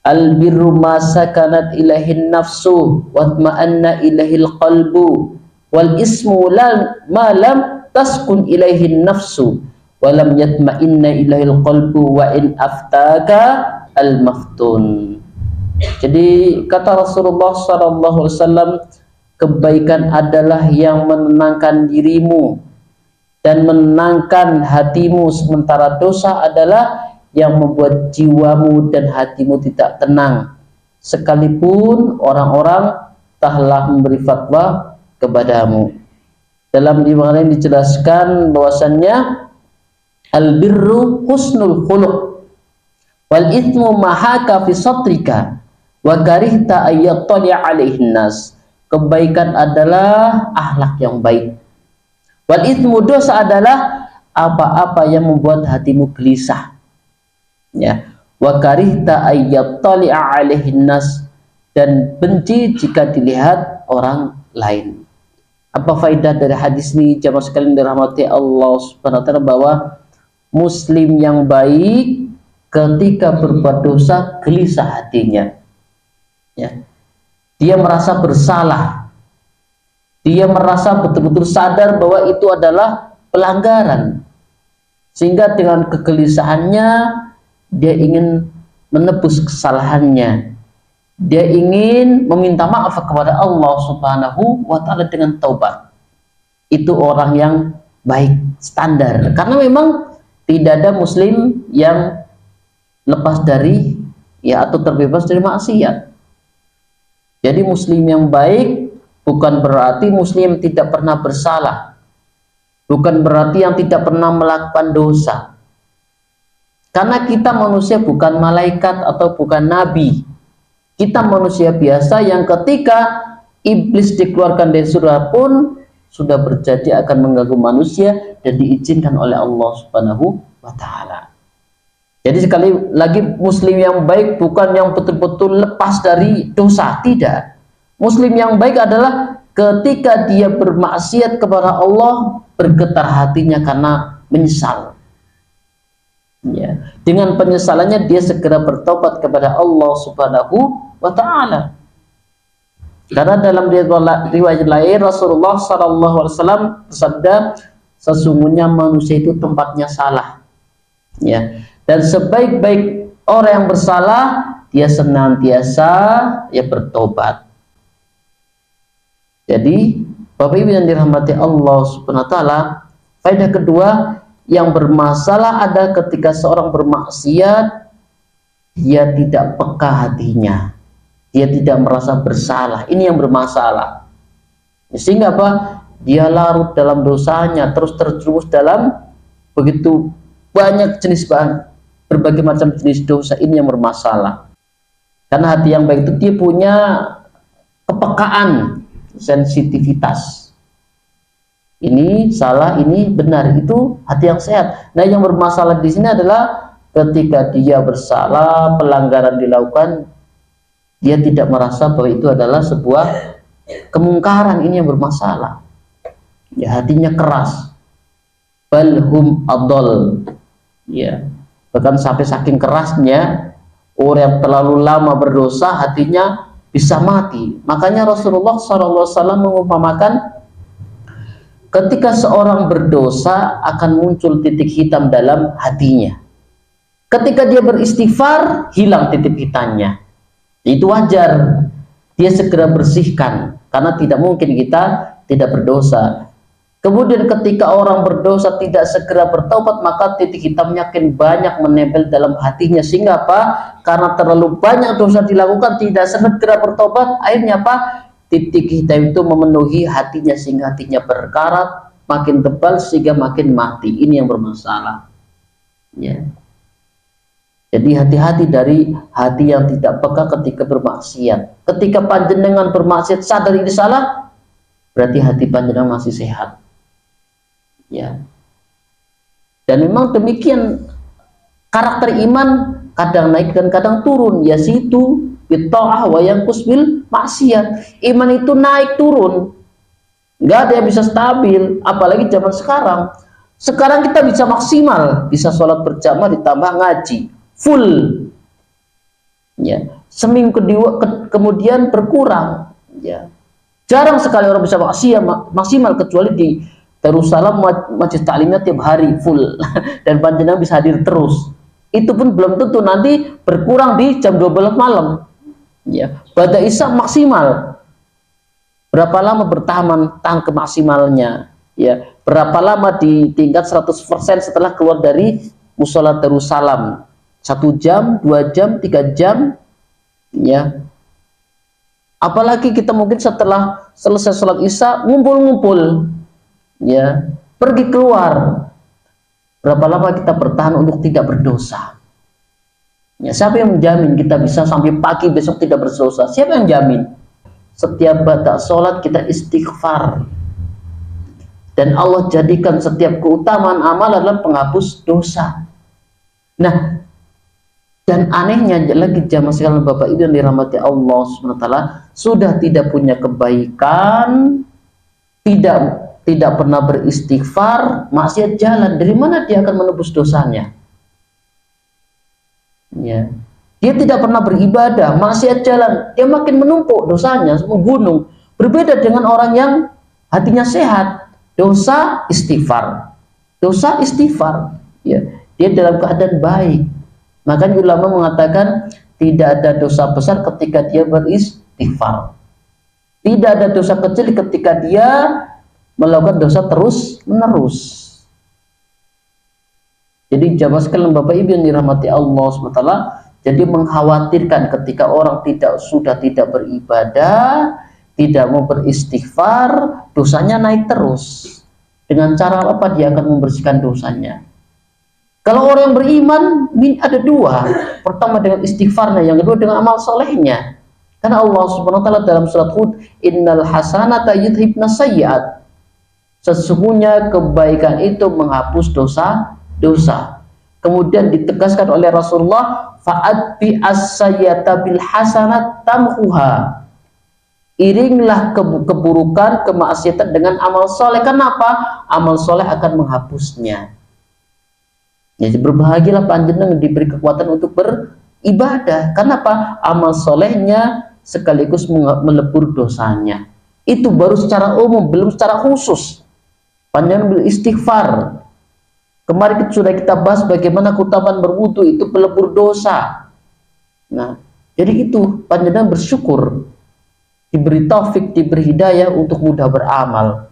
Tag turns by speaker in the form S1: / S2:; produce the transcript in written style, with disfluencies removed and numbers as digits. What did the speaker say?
S1: Al birru ma sakanat ilaihin nafsu wa tma'anna ilaihil qalbu, wal ismu ma lam taskun ilaihin nafsu wa lam yatma'inna ilaihil qalbu wa in aftaka al maftun. Jadi kata Rasulullah SAW, kebaikan adalah yang menenangkan dirimu dan menenangkan hatimu, sementara dosa adalah yang membuat jiwamu dan hatimu tidak tenang, sekalipun orang-orang telah memberi fatwa kepadamu. Dalam riwayat ini dijelaskan bahwasannya al-birru husnul khuluq wal ithmu mahaka fi satrika wa karihta ayyattali alaihin nas. Kebaikan adalah akhlak yang baik. Wal ithmu, dosa adalah apa-apa yang membuat hatimu gelisah. Ya. Wa karihta ayyattali alaihin nas, dan benci jika dilihat orang lain. Apa faedah dari hadis ini jamaah sekalian dirahmati Allah Subhanahu wa taala, bahwa muslim yang baik ketika berbuat dosa gelisah hatinya. Ya. Dia merasa bersalah. Dia merasa betul-betul sadar bahwa itu adalah pelanggaran. Sehingga dengan kegelisahannya dia ingin menebus kesalahannya. Dia ingin meminta maaf kepada Allah Subhanahu wa taala dengan taubat. Itu orang yang baik standar. Karena memang tidak ada muslim yang lepas dari atau terbebas dari maksiat. Jadi muslim yang baik bukan berarti muslim tidak pernah bersalah. Bukan berarti yang tidak pernah melakukan dosa. Karena kita manusia bukan malaikat atau bukan nabi. Kita manusia biasa yang ketika iblis dikeluarkan dari surga pun sudah berjanji akan mengganggu manusia dan diizinkan oleh Allah Subhanahu wa taala. Jadi sekali lagi, muslim yang baik bukan yang betul-betul lepas dari dosa, tidak. Muslim yang baik adalah ketika dia bermaksiat kepada Allah, bergetar hatinya karena menyesal. Ya, dengan penyesalannya dia segera bertobat kepada Allah Subhanahu wa taala. Karena dalam riwayat lain Rasulullah SAW bersabda, sesungguhnya manusia itu tempatnya salah. Ya. Dan sebaik-baik orang yang bersalah, dia senantiasa bertobat. Jadi Bapak Ibu yang dirahmati Allah Subhanahu wa taala, faedah kedua yang bermasalah adalah ketika seorang bermaksiat, dia tidak peka hatinya, dia tidak merasa bersalah. Ini yang bermasalah. Sehingga apa? Dia larut dalam dosanya, terus terjerumus dalam begitu banyak jenis berbagai macam jenis dosa. Ini yang bermasalah. Karena hati yang baik itu dia punya kepekaan, sensitivitas. Ini salah, ini benar, itu hati yang sehat. Nah, yang bermasalah di sini adalah ketika dia bersalah, pelanggaran dilakukan, dia tidak merasa bahwa itu adalah sebuah kemungkaran. Ini yang bermasalah. Ya, hatinya keras. Balhum adol. Ya, bahkan sampai saking kerasnya orang yang terlalu lama berdosa hatinya bisa mati. Makanya Rasulullah SAW mengumpamakan ketika seorang berdosa akan muncul titik hitam dalam hatinya. Ketika dia beristighfar, hilang titik hitamnya. Itu wajar. Dia segera bersihkan, karena tidak mungkin kita tidak berdosa. Kemudian ketika orang berdosa tidak segera bertobat, maka titik hitamnya akan banyak menempel dalam hatinya. Sehingga apa? Karena terlalu banyak dosa dilakukan, tidak segera bertobat, akhirnya apa? Titik hitam itu memenuhi hatinya sehingga hatinya berkarat, makin tebal sehingga makin mati. Ini yang bermasalah. Ya. Jadi hati-hati dari hati yang tidak peka ketika bermaksiat. Ketika panjenengan bermaksiat sadar ini salah, berarti hati panjenengan masih sehat. Ya. Dan memang demikian karakter iman, kadang naik dan kadang turun. Ya situ bitta'ah wa yanqus bil maksiat. Iman itu naik turun, nggak ada yang bisa stabil. Apalagi zaman sekarang. Sekarang kita bisa maksimal, bisa sholat berjamaah ditambah ngaji full. ya. Seminggu kedua kemudian berkurang, ya. Jarang sekali orang bisa maksimal kecuali di Darussalam Majelis Taklimnya tiap hari full dan panjenengan bisa hadir terus. Itu pun belum tentu, nanti berkurang di jam 12 malam. Ya, pada Isya maksimal. Berapa lama bertahan ke maksimalnya? Ya, berapa lama di tingkat 100% setelah keluar dari musola Darussalam? 1 jam, 2 jam, 3 jam, ya. Apalagi kita mungkin setelah selesai sholat Isya ngumpul-ngumpul, ya, pergi keluar. Berapa lama kita bertahan untuk tidak berdosa? Ya, siapa yang menjamin kita bisa sampai pagi besok tidak berdosa? Siapa yang jamin? Setiap batas sholat kita istighfar, dan Allah jadikan setiap keutamaan amal adalah penghapus dosa. Nah, dan anehnya lagi jamaah sekalian Bapak Ibu yang dirahmati Allah SWT, sudah tidak punya kebaikan, tidak pernah beristighfar, maksiat jalan, dari mana dia akan menebus dosanya? Ya. Dia tidak pernah beribadah, maksiat jalan, dia makin menumpuk dosanya, menggunung. Berbeda dengan orang yang hatinya sehat, dosa istighfar, ya, dia dalam keadaan baik. Makanya ulama mengatakan tidak ada dosa besar ketika dia beristighfar, tidak ada dosa kecil ketika dia melakukan dosa terus menerus. Jadi jamaah sekalian Bapak Ibu yang dirahmati Allah SWT, jadi mengkhawatirkan ketika orang sudah tidak beribadah, tidak mau beristighfar, dosanya naik terus. Dengan cara apa dia akan membersihkan dosanya? Kalau orang yang beriman ada dua, pertama dengan istighfarnya, yang kedua dengan amal solehnya. Karena Allah Subhanahu wa taala dalam surat Hud, innal hasanata yudhibna sayyi'at, sesungguhnya kebaikan itu menghapus dosa. Kemudian ditegaskan oleh Rasulullah, fa'at bi as-sayyata bil hasanat tamhuha, iringlah keburukan, kemaksiatan dengan amal soleh. Kenapa? Amal soleh akan menghapusnya. Jadi berbahagialah panjenengan diberi kekuatan untuk beribadah. Kenapa? Amal solehnya sekaligus melebur dosanya. Itu baru secara umum, belum secara khusus. Panjenengan beristighfar. Kemarin sudah kita bahas bagaimana keutamaan berwudu itu pelebur dosa. Nah, jadi itu panjenengan bersyukur, diberi taufik, diberi hidayah untuk mudah beramal.